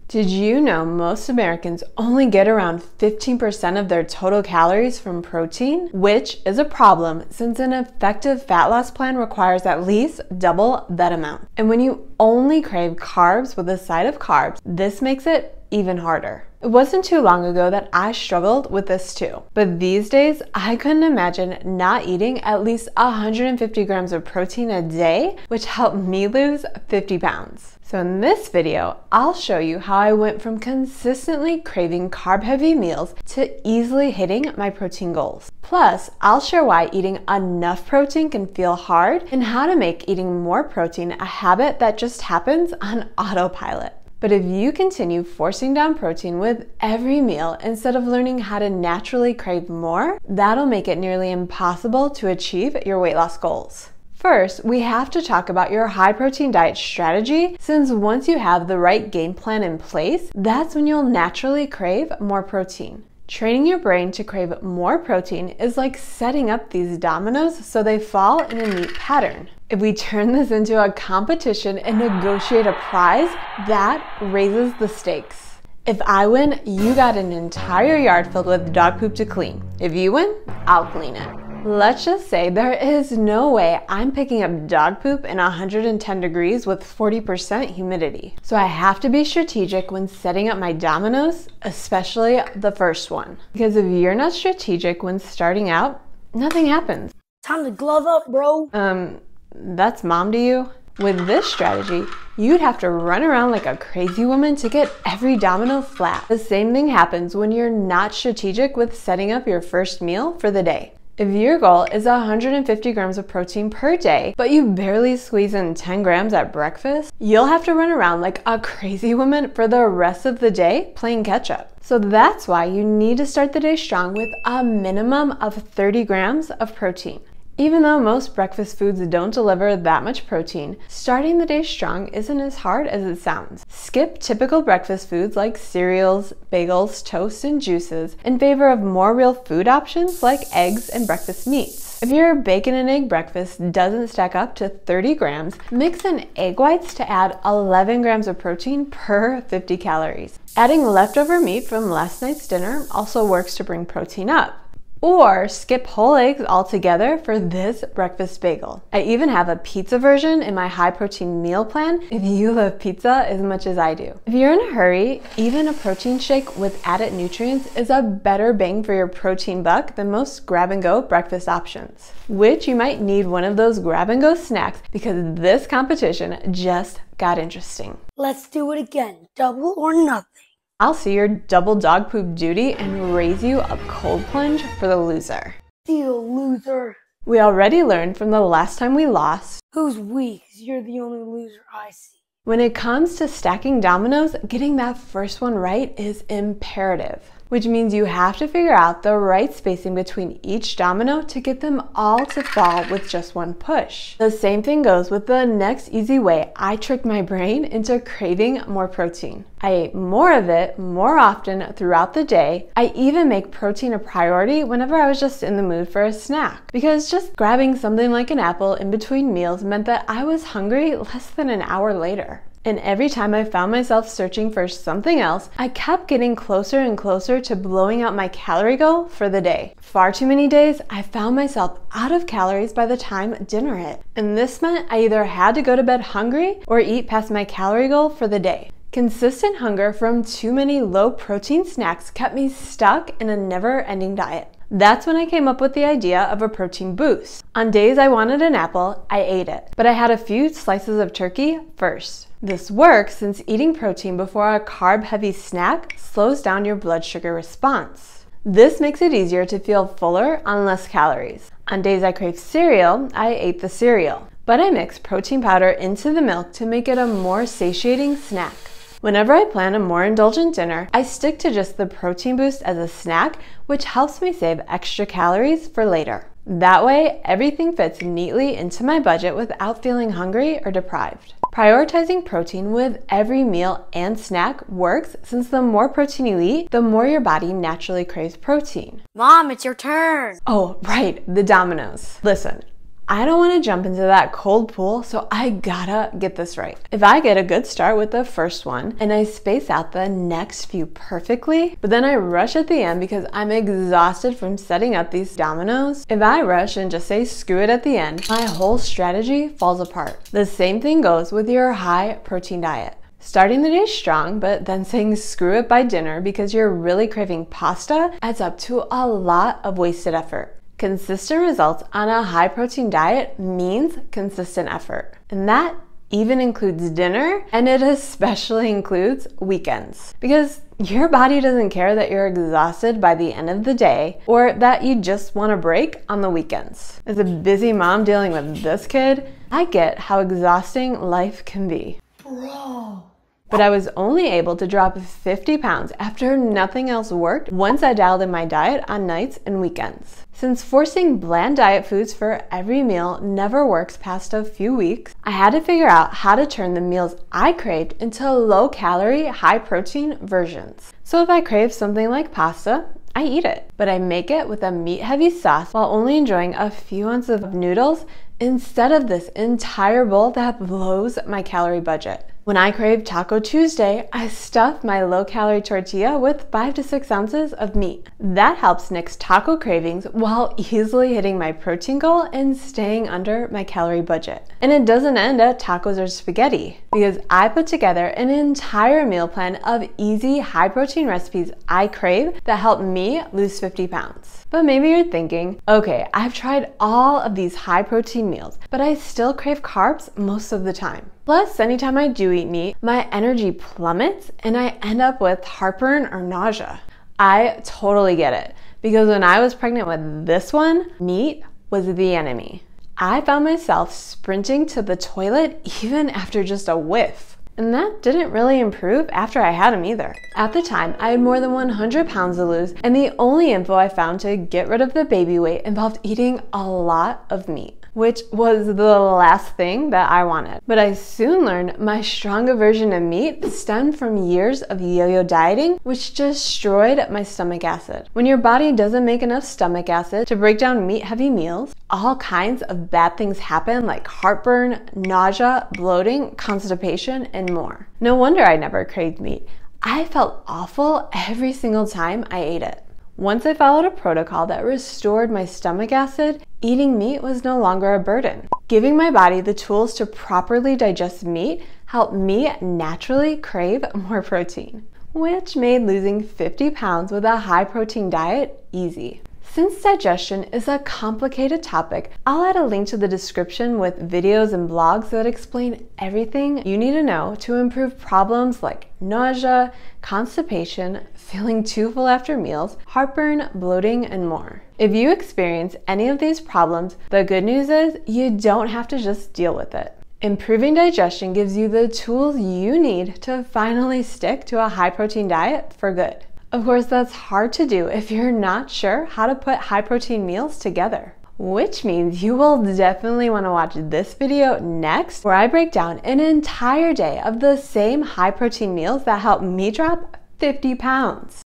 Did you know most Americans only get around 15% of their total calories from protein? Which is a problem since an effective fat loss plan requires at least double that amount. And when you only crave carbs with a side of carbs, this makes it even harder. It wasn't too long ago that I struggled with this too. But these days, I couldn't imagine not eating at least 150 grams of protein a day, which helped me lose 50 pounds. So in this video, I'll show you how I went from consistently craving carb-heavy meals to easily hitting my protein goals. Plus, I'll share why eating enough protein can feel hard and how to make eating more protein a habit that just happens on autopilot. But if you continue forcing down protein with every meal instead of learning how to naturally crave more, that'll make it nearly impossible to achieve your weight loss goals. First, we have to talk about your high protein diet strategy, since once you have the right game plan in place, that's when you'll naturally crave more protein. Training your brain to crave more protein is like setting up these dominoes so they fall in a neat pattern. If we turn this into a competition and negotiate a prize, that raises the stakes. If I win, you got an entire yard filled with dog poop to clean. If you win, I'll clean it. Let's just say there is no way I'm picking up dog poop in 110 degrees with 40% humidity. So I have to be strategic when setting up my dominoes, especially the first one. Because if you're not strategic when starting out, nothing happens. Time to glove up, bro. That's mom to you? With this strategy, you'd have to run around like a crazy woman to get every domino flat. The same thing happens when you're not strategic with setting up your first meal for the day. If your goal is 150 grams of protein per day, but you barely squeeze in 10 grams at breakfast, you'll have to run around like a crazy woman for the rest of the day playing catch up. So that's why you need to start the day strong with a minimum of 30 grams of protein. Even though most breakfast foods don't deliver that much protein, starting the day strong isn't as hard as it sounds. Skip typical breakfast foods like cereals, bagels, toast, and juices in favor of more real food options like eggs and breakfast meats. If your bacon and egg breakfast doesn't stack up to 30 grams, mix in egg whites to add 11 grams of protein per 50 calories. Adding leftover meat from last night's dinner also works to bring protein up. Or skip whole eggs altogether for this breakfast bagel. I even have a pizza version in my high protein meal plan if you love pizza as much as I do. If you're in a hurry, even a protein shake with added nutrients is a better bang for your protein buck than most grab and go breakfast options. Which you might need one of those grab and go snacks because this competition just got interesting. Let's do it again, double or nothing. I'll see your double dog poop duty and raise you a cold plunge for the loser. Deal, loser. We already learned from the last time we lost. Who's we? 'Cause you're the only loser I see. When it comes to stacking dominoes, getting that first one right is imperative. Which means you have to figure out the right spacing between each domino to get them all to fall with just one push. The same thing goes with the next easy way I tricked my brain into craving more protein. I ate more of it more often throughout the day. I even make protein a priority whenever I was just in the mood for a snack, because just grabbing something like an apple in between meals meant that I was hungry less than an hour later. And every time I found myself searching for something else, I kept getting closer and closer to blowing out my calorie goal for the day. Far too many days, I found myself out of calories by the time dinner hit. And this meant I either had to go to bed hungry or eat past my calorie goal for the day. Consistent hunger from too many low protein snacks kept me stuck in a never-ending diet. That's when I came up with the idea of a protein boost. On days I wanted an apple, I ate it, but I had a few slices of turkey first. This works since eating protein before a carb-heavy snack slows down your blood sugar response. This makes it easier to feel fuller on less calories. On days I crave cereal, I ate the cereal, but I mix protein powder into the milk to make it a more satiating snack. Whenever I plan a more indulgent dinner, I stick to just the protein boost as a snack, which helps me save extra calories for later. That way, everything fits neatly into my budget without feeling hungry or deprived. Prioritizing protein with every meal and snack works since the more protein you eat, the more your body naturally craves protein. Mom, it's your turn. Oh, right, the dominoes. Listen, I don't want to jump into that cold pool, so I gotta get this right. If I get a good start with the first one and I space out the next few perfectly, but then I rush at the end because I'm exhausted from setting up these dominoes, if I rush and just say screw it at the end, my whole strategy falls apart. The same thing goes with your high protein diet. Starting the day strong, but then saying screw it by dinner because you're really craving pasta adds up to a lot of wasted effort. Consistent results on a high protein diet means consistent effort. And that even includes dinner, and it especially includes weekends. Because your body doesn't care that you're exhausted by the end of the day or that you just want a break on the weekends. As a busy mom dealing with this kid, I get how exhausting life can be. Bro. But I was only able to drop 50 pounds after nothing else worked once I dialed in my diet on nights and weekends. Since forcing bland diet foods for every meal never works past a few weeks, I had to figure out how to turn the meals I craved into low-calorie, high-protein versions. So if I crave something like pasta, I eat it, but I make it with a meat-heavy sauce while only enjoying a few ounces of noodles instead of this entire bowl that blows my calorie budget. When I crave Taco Tuesday, I stuff my low-calorie tortilla with 5 to 6 ounces of meat. That helps nix taco cravings while easily hitting my protein goal and staying under my calorie budget. And it doesn't end at tacos or spaghetti, because I put together an entire meal plan of easy, high-protein recipes I crave that help me lose 50 pounds. But maybe you're thinking, okay, I've tried all of these high-protein meals, but I still crave carbs most of the time. Plus, anytime I do eat meat, my energy plummets and I end up with heartburn or nausea. I totally get it, because when I was pregnant with this one, meat was the enemy. I found myself sprinting to the toilet even after just a whiff. And that didn't really improve after I had him either. At the time, I had more than 100 pounds to lose, and the only info I found to get rid of the baby weight involved eating a lot of meat, which was the last thing that I wanted. But I soon learned my strong aversion to meat stemmed from years of yo-yo dieting, which destroyed my stomach acid. When your body doesn't make enough stomach acid to break down meat-heavy meals, all kinds of bad things happen like heartburn, nausea, bloating, constipation, and more. No wonder I never craved meat. I felt awful every single time I ate it. Once I followed a protocol that restored my stomach acid, eating meat was no longer a burden. Giving my body the tools to properly digest meat helped me naturally crave more protein, which made losing 50 pounds with a high protein diet easy. Since digestion is a complicated topic, I'll add a link to the description with videos and blogs that explain everything you need to know to improve problems like nausea, constipation, feeling too full after meals, heartburn, bloating, and more. If you experience any of these problems, the good news is you don't have to just deal with it. Improving digestion gives you the tools you need to finally stick to a high protein diet for good. Of course, that's hard to do if you're not sure how to put high protein meals together. Which means you will definitely want to watch this video next, where I break down an entire day of the same high protein meals that help me drop 50 pounds.